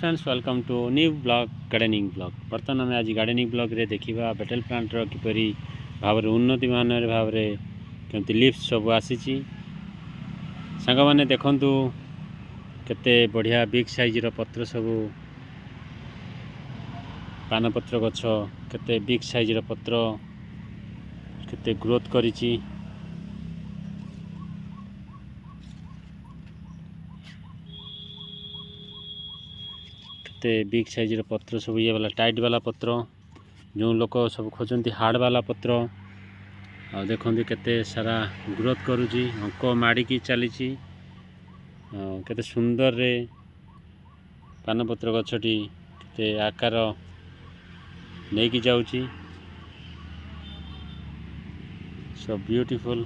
Friends welcome to new blog gardening blog. बर्तमान आम आज गार्डनिंग ब्लॉग रे देखा बेटेल प्लांटर किपरि भाव उन्नति मान भाव केमती लिफ्ट सब आसी सांग मैंने देखु केते बढ़िया बिग साइज पत्र सब पानपत्र गछ केते बिग साइज पत्र केते ग्रोथ करिछि। बिग साइज पत्र सब ये वाला टाइट वाला पत्र जो लोक सब खोजती हार्ड वाला पत्र आ देखो केते सारा ग्रोथ करुच्ची अंक माड़ी चली केते सुंदर रे पानपत्र गछटी केते आकार नहीं जाऊँगी सो ब्यूटीफुल।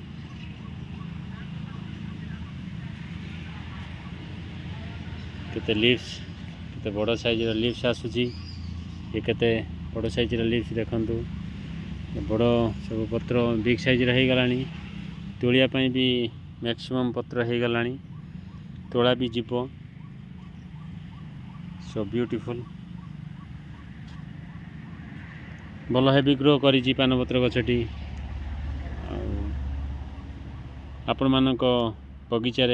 केते लीव्स केते बड़ साइज लीव्स आसूची ये केते बड़ साइज लीव्स देखंतु बड़ सब पत्र बिग साइज हो गलानी तोलिया पई भी मैक्सिमम पत्र हो गलानी तोड़ा भी जीव सो ब्यूटीफुल भल हेवी ग्रो करी पानपत्र गछटी। आपण मानक बगीचार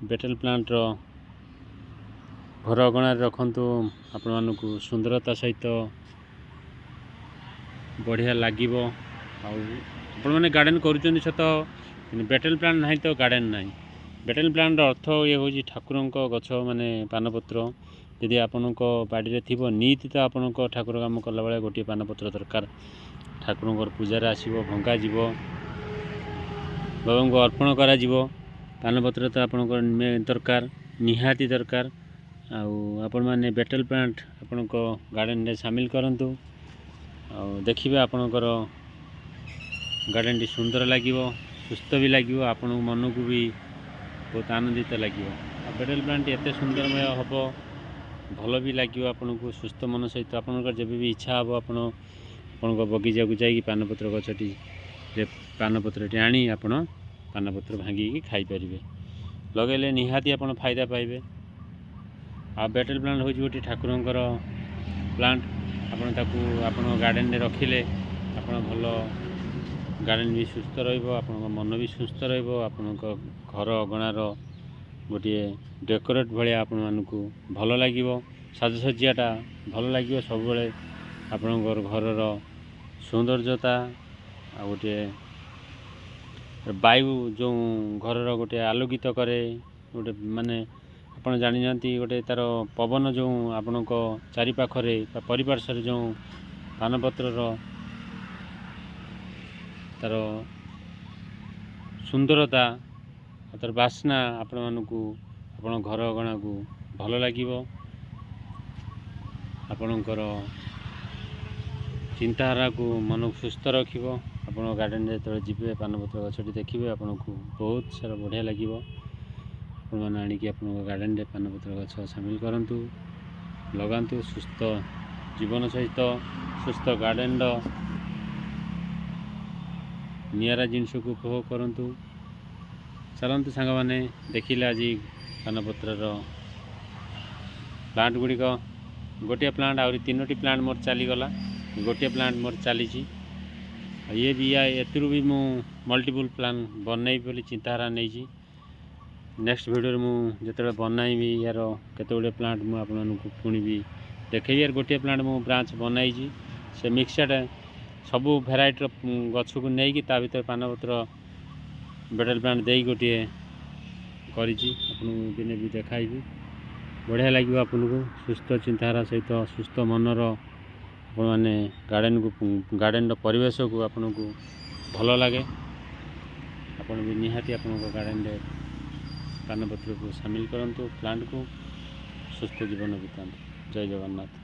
बेटेल प्लांट घर अगणार रखंतु आपण मानक सुंदरता सहित बढ़िया लगे। आपण मैंने गार्डन करुँच सत बेटेल प्लांट ना तो गार्डन ना। बेटेल प्लांट अर्थ ये हूँ ठाकुर गछ माने पानपत्र यदि आपण बाड़ी थी नीति तो आपण ठाकुर काम कला बेले गोटे पानपत्र दरकार ठाकुर पूजार आसो भंगा जीव बाबा को अर्पण करा पानपत्र तो आपण दरकार निहाती दरकार। आपण माने बेटेल प्लांट आपण गार्डन रे शामिल करंतु देखिए आपणकर गार्डन टी सुंदर लगे सुस्थ भी लगे आपण मन को भी बहुत आनंदित लगे। बेटेल प्लांट एत सुंदरमय हम भल भी लगे आपन को सुस्थ मन सहित आपंकर जब भी इच्छा हम आपण बगीचा को जाकि पानपत्र गछटी पानपत्र आनी आपण पानपत्र भांगी खाई पारे लगेले निहाती आपण फायदा पाइबे। आ बेटेल प्लांट हूँ गोटे ठाकुर प्लांट आपन गार्डन में रखिले आपन भल गार्डन भी सुस्थ मन भी सुस्थ रन घर अगणार गोटे डेकोरेट भाया आपण मानक भल लगे साजसज्जाटा भल लगे सब आपण घर सौंदर्यता आ गोटे वायु जो घर गोटे आलोकित करे गोटे माने आपण जानी गोटे तार पवन जो आपण चारिपाखरे परिपार्श्वर जो पानपत्र तार सुंदरता तार बास्ना आपण मानक आपण घर अगणा को भल लगे आपणकर चिंताधारा को मन सुस्थ रखिब। आपण गार्डन रे तो जीवे पानपत्र गछटी देखिए आपन को बहुत सारा बढ़िया लगे मैंने आणिकी आप गार्डन रे पानपत्र गछ शामिल करंतु लगांतु सुस्थ जीवन सहित सुस्थ गार्डन नियारा जिनस को उपभोग करंतु। चलतु सांग मैंने देखिले आज पानपत्र प्लांट गुड़िक गोटे प्लांट आहरी तीनोटी प्लांट मोर चलीगला गोटे प्लांट मोर चली ये भी एतरु भी मु मल्टीपल प्लान बनई बोली चिंताधारा नहीं। नेक्स्ट वीडियो मुझे बनईबी यार केते प्लांट मुझे पुणी भी देखेबी यार गोटे प्लांट मु ब्रांच बनई से मिक्सड सबू भेराइटर गछ को लेकिन ता भर पानपत्र बेटेल प्लांट दे गोटे करी दिने भी देखाइबी बढ़िया लगे आपन को सुस्थ चिंताधारा सहित सुस्थ मनर आपण मैंने गार्डन परिवेश को आपन को भल लगे आपन भी निहाती आपन गार्डन रे पानपत्र को शामिल करंतु प्लांट को सुस्थ जीवन बितांतु। जय जगन्नाथ।